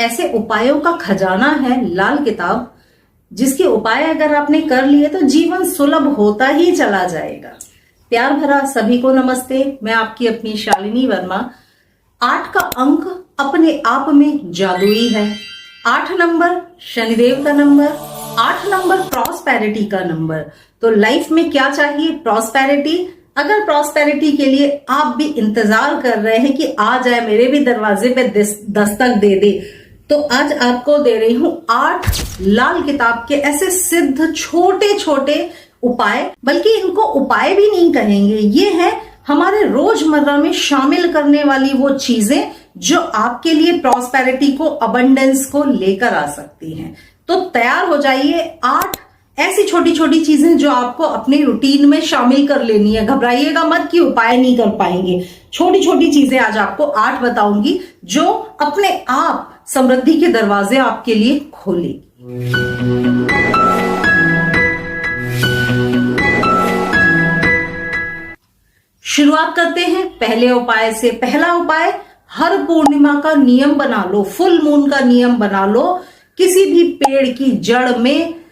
ऐसे उपायों का खजाना है लाल किताब, जिसके उपाय अगर आपने कर लिए तो जीवन सुलभ होता ही चला जाएगा। प्यार भरा सभी को नमस्ते, मैं आपकी अपनी शालिनी वर्मा। 8 का अंक अपने आप में जादुई है। 8 नंबर शनिदेव का नंबर, 8 नंबर प्रॉस्पेरिटी का नंबर। तो लाइफ में क्या चाहिए? प्रॉस्पेरिटी। अगर प्रॉस्पेरिटी के लिए आप भी इंतजार कर रहे हैं कि आ जाए, मेरे भी दरवाजे पे दस्तक दे दे, तो आज आपको दे रही हूं 8 लाल किताब के ऐसे सिद्ध छोटे छोटे उपाय। बल्कि इनको उपाय भी नहीं कहेंगे, ये है हमारे रोजमर्रा में शामिल करने वाली वो चीजें जो आपके लिए प्रॉस्पेरिटी को, अबंडेंस को लेकर आ सकती हैं। तो तैयार हो जाइए, 8 ऐसी छोटी छोटी चीजें जो आपको अपनी रूटीन में शामिल कर लेनी है। घबराइएगा मत कि उपाय नहीं कर पाएंगे। छोटी छोटी चीजें आज आपको 8 बताऊंगी जो अपने आप समृद्धि के दरवाजे आपके लिए खोलेगी। शुरुआत करते हैं पहले उपाय से। पहला उपाय, हर पूर्णिमा का नियम बना लो, फुल मून का नियम बना लो। किसी भी पेड़ की जड़ में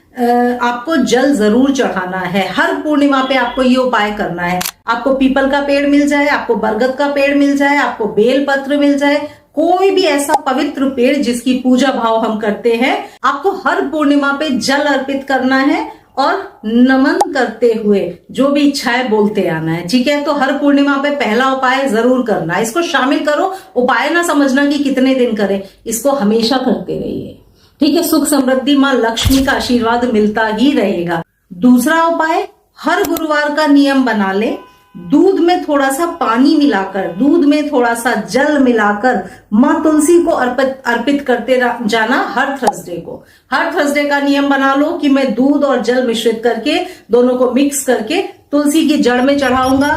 आपको जल जरूर चढ़ाना है। हर पूर्णिमा पे आपको ये उपाय करना है। आपको पीपल का पेड़ मिल जाए, आपको बरगद का पेड़ मिल जाए, आपको बेल पत्र मिल जाए, कोई भी ऐसा पवित्र पेड़ जिसकी पूजा भाव हम करते हैं, आपको हर पूर्णिमा पे जल अर्पित करना है और नमन करते हुए जो भी इच्छाएं बोलते आना है। ठीक है, तो हर पूर्णिमा पे पहला उपाय जरूर करना है। इसको शामिल करो। उपाय ना समझना कि कितने दिन करें, इसको हमेशा करते रहिए। ठीक है, सुख समृद्धि मां लक्ष्मी का आशीर्वाद मिलता ही रहेगा। दूसरा उपाय, हर गुरुवार का नियम बना ले, दूध में थोड़ा सा पानी मिलाकर, दूध में थोड़ा सा जल मिलाकर मां तुलसी को अर्पित करते जाना हर थर्सडे को। हर थर्सडे का नियम बना लो कि मैं दूध और जल मिश्रित करके, दोनों को मिक्स करके तुलसी की जड़ में चढ़ाऊंगा,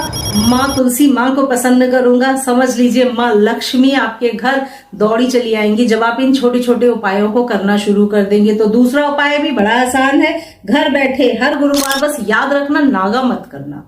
मां तुलसी मां को प्रसन्न करूंगा। समझ लीजिए मां लक्ष्मी आपके घर दौड़ी चली आएंगी जब आप इन छोटे छोटे उपायों को करना शुरू कर देंगे। तो दूसरा उपाय भी बड़ा आसान है। घर बैठे हर गुरुवार, बस याद रखना नागा मत करना।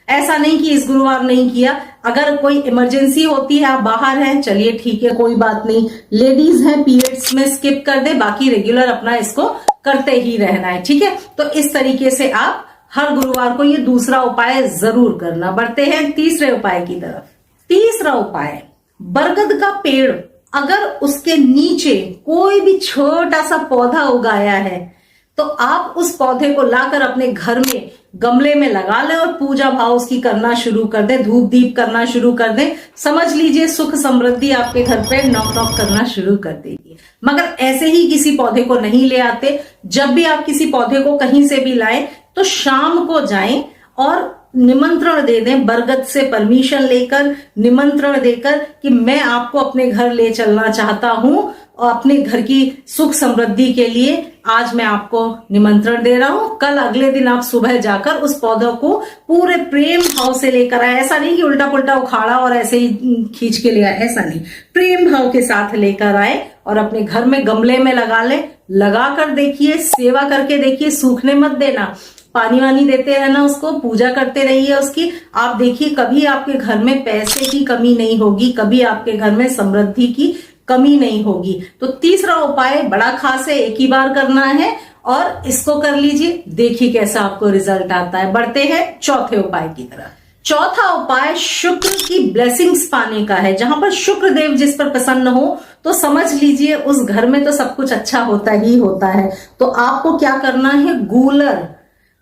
ऐसा नहीं कि इस गुरुवार नहीं किया, अगर कोई इमरजेंसी होती है, आप बाहर हैं, चलिए ठीक है, कोई बात नहीं। लेडीज हैं, पीरियड्स में स्किप कर दे, बाकी रेगुलर अपना इसको करते ही रहना है। ठीक है, तो इस तरीके से आप हर गुरुवार को ये दूसरा उपाय जरूर करना। बढ़ते हैं तीसरे उपाय की तरफ। तीसरा उपाय, बरगद का पेड़ अगर उसके नीचे कोई भी छोटा सा पौधा उगाया है तो आप उस पौधे को लाकर अपने घर में गमले में लगा लें और पूजा भाव उसकी करना शुरू कर दें, धूप दीप करना शुरू कर दें। समझ लीजिए सुख समृद्धि आपके घर पे नॉक नॉक करना शुरू कर देगी। मगर ऐसे ही किसी पौधे को नहीं ले आते। जब भी आप किसी पौधे को कहीं से भी लाएं तो शाम को जाएं और निमंत्रण दे दें, बरगद से परमिशन लेकर निमंत्रण देकर कि मैं आपको अपने घर ले चलना चाहता हूं और अपने घर की सुख समृद्धि के लिए आज मैं आपको निमंत्रण दे रहा हूं। कल अगले दिन आप सुबह जाकर उस पौधे को पूरे प्रेम भाव से लेकर आए। ऐसा नहीं कि उल्टा पुल्टा उखाड़ा और ऐसे ही खींच के ले आए, ऐसा नहीं। प्रेम भाव के साथ लेकर आए और अपने घर में गमले में लगा ले। लगा कर देखिए, सेवा करके देखिए, सूखने मत देना, पानी वानी देते रहना, उसको पूजा करते रहिए उसकी। आप देखिए कभी आपके घर में पैसे की कमी नहीं होगी, कभी आपके घर में समृद्धि की कमी नहीं होगी। तो तीसरा उपाय बड़ा खास है, एक ही बार करना है और इसको कर लीजिए, देखिए कैसा आपको रिजल्ट आता है। बढ़ते हैं चौथे उपाय की तरफ। चौथा उपाय शुक्र की ब्लेसिंग्स पाने का है। जहां पर शुक्र देव जिस पर प्रसन्न हो तो समझ लीजिए उस घर में तो सब कुछ अच्छा होता ही होता है। तो आपको क्या करना है,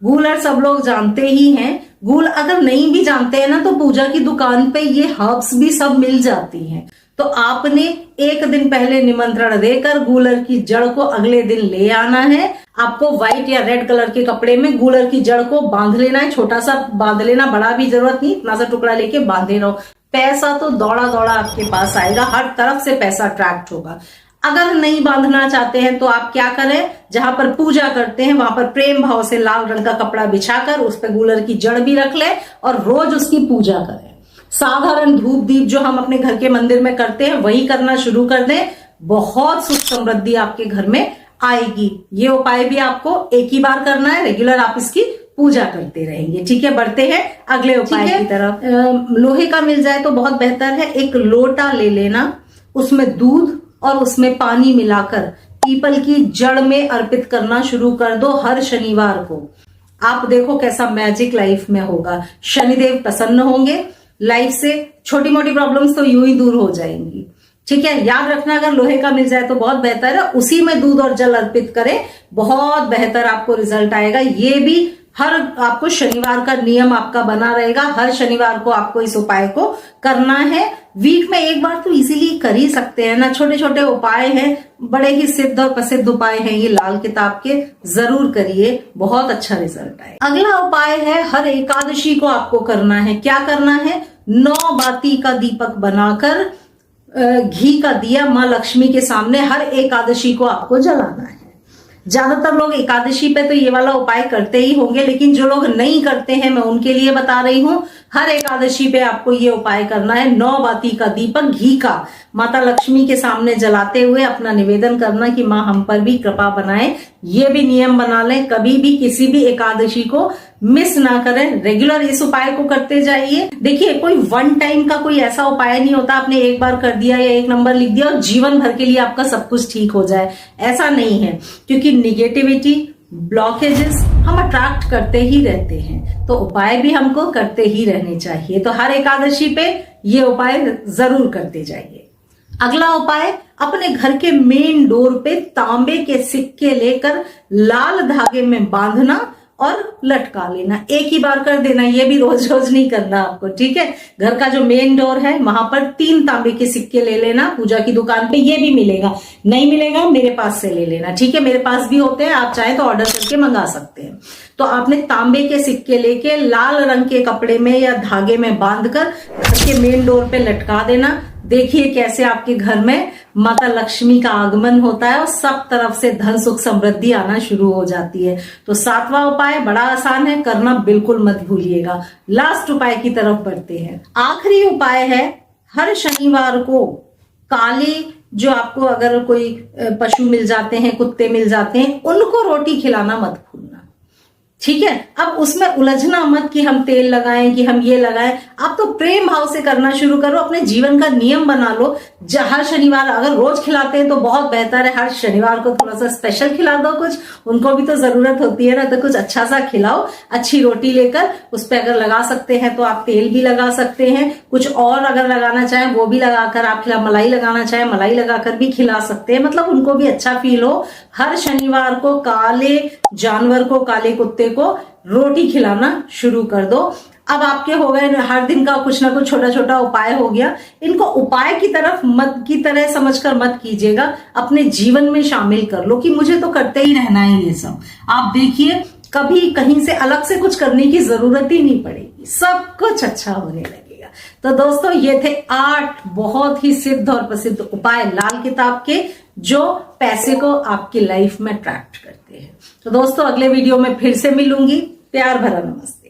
गूलर सब लोग जानते ही हैं। गूल अगर नहीं भी जानते हैं ना तो पूजा की दुकान पे ये हर्ब्स भी सब मिल जाती हैं। तो आपने एक दिन पहले निमंत्रण देकर गूलर की जड़ को अगले दिन ले आना है। आपको व्हाइट या रेड कलर के कपड़े में गूलर की जड़ को बांध लेना है। छोटा सा बांध लेना, बड़ा भी जरूरत नहीं, इतना सा टुकड़ा लेके बांधे रहो। पैसा तो दौड़ा दौड़ा आपके पास आएगा, हर तरफ से पैसा अट्रैक्ट होगा। अगर नहीं बांधना चाहते हैं तो आप क्या करें, जहां पर पूजा करते हैं वहां पर प्रेम भाव से लाल रंग का कपड़ा बिछाकर उस पर गूलर की जड़ भी रख ले और रोज उसकी पूजा करें। साधारण धूप दीप जो हम अपने घर के मंदिर में करते हैं वही करना शुरू कर दें। बहुत सुख समृद्धि आपके घर में आएगी। ये उपाय भी आपको एक ही बार करना है, रेगुलर आप इसकी पूजा करते रहेंगे। ठीक है, बढ़ते हैं अगले उपाय की तरफ। लोहे का मिल जाए तो बहुत बेहतर है। एक लोटा ले लेना, उसमें दूध और उसमें पानी मिलाकर पीपल की जड़ में अर्पित करना शुरू कर दो हर शनिवार को। आप देखो कैसा मैजिक लाइफ में होगा। शनिदेव प्रसन्न होंगे, लाइफ से छोटी मोटी प्रॉब्लम्स तो यूं ही दूर हो जाएंगी। ठीक है, याद रखना अगर लोहे का मिल जाए तो बहुत बेहतर है, उसी में दूध और जल अर्पित करें, बहुत बेहतर आपको रिजल्ट आएगा। ये भी हर आपको शनिवार का नियम आपका बना रहेगा, हर शनिवार को आपको इस उपाय को करना है। वीक में एक बार तो इजीली कर ही सकते हैं ना, छोटे छोटे उपाय हैं, बड़े ही सिद्ध और प्रसिद्ध उपाय हैं ये लाल किताब के, जरूर करिए, बहुत अच्छा रिजल्ट आए। अगला उपाय है हर एकादशी को आपको करना है। क्या करना है? 9 बाती का दीपक बनाकर घी का दिया मां लक्ष्मी के सामने हर एकादशी को आपको जलाना है। ज्यादातर लोग एकादशी पे तो ये वाला उपाय करते ही होंगे, लेकिन जो लोग नहीं करते हैं मैं उनके लिए बता रही हूं, हर एकादशी पे आपको ये उपाय करना है। 9 बाती का दीपक घी का माता लक्ष्मी के सामने जलाते हुए अपना निवेदन करना कि मां हम पर भी कृपा बनाए। ये भी नियम बना लें, कभी भी किसी भी एकादशी को मिस ना करें, रेगुलर इस उपाय को करते जाइए। देखिए, कोई वन टाइम का कोई ऐसा उपाय नहीं होता आपने एक बार कर दिया या एक नंबर लिख दिया और जीवन भर के लिए आपका सब कुछ ठीक हो जाए, ऐसा नहीं है। क्योंकि निगेटिविटी, ब्लॉकेजेस हम अट्रैक्ट करते ही रहते हैं, तो उपाय भी हमको करते ही रहने चाहिए। तो हर एकादशी पे ये उपाय जरूर करते जाइए। अगला उपाय, अपने घर के मेन डोर पे तांबे के सिक्के लेकर लाल धागे में बांधना और लटका लेना। एक ही बार कर देना, ये भी रोज रोज नहीं करना आपको, ठीक है। घर का जो मेन डोर है वहां पर 3 तांबे के सिक्के ले लेना। पूजा की दुकान पे ये भी मिलेगा, नहीं मिलेगा मेरे पास से ले लेना, ठीक है। मेरे पास भी होते हैं, आप चाहें तो ऑर्डर करके मंगा सकते हैं। तो आपने तांबे के सिक्के लेके लाल रंग के कपड़े में या धागे में बांधकर घर के मेन डोर पे लटका देना। देखिए कैसे आपके घर में माता लक्ष्मी का आगमन होता है और सब तरफ से धन सुख समृद्धि आना शुरू हो जाती है। तो 7वां उपाय बड़ा आसान है, करना बिल्कुल मत भूलिएगा। लास्ट उपाय की तरफ बढ़ते हैं। आखिरी उपाय है, हर शनिवार को काले जो आपको अगर कोई पशु मिल जाते हैं, कुत्ते मिल जाते हैं, उनको रोटी खिलाना मत भूलना, ठीक है। अब उसमें उलझना मत कि हम तेल लगाएं कि हम ये लगाएं, आप तो प्रेम भाव से करना शुरू करो, अपने जीवन का नियम बना लो। हर शनिवार, अगर रोज खिलाते हैं तो बहुत बेहतर है, हर शनिवार को थोड़ा सा स्पेशल खिला दो कुछ, उनको भी तो जरूरत होती है ना, तो कुछ अच्छा सा खिलाओ। अच्छी रोटी लेकर उस पर अगर लगा सकते हैं तो आप तेल भी लगा सकते हैं, कुछ और अगर लगाना चाहें वो भी लगाकर आप खिला, मलाई लगाना चाहें मलाई लगाकर भी खिला सकते हैं, मतलब उनको भी अच्छा फील हो। हर शनिवार को काले जानवर को, काले कुत्ते को रोटी खिलाना शुरू कर दो। अब आपके हो गए हर दिन का कुछ ना कुछ छोटा छोटा उपाय हो गया। इनको उपाय की तरह समझकर मत कीजिएगा, अपने जीवन में शामिल कर लो कि मुझे तो करते ही रहना है ये सब। आप देखिए कभी कहीं से अलग से कुछ करने की जरूरत ही नहीं पड़ेगी, सब कुछ अच्छा होने लगेगा। तो दोस्तों ये थे 8 बहुत ही सिद्ध और प्रसिद्ध उपाय लाल किताब के, जो पैसे को आपकी लाइफ में अट्रैक्ट करते हैं। तो दोस्तों अगले वीडियो में फिर से मिलूंगी। प्यार भरा नमस्ते।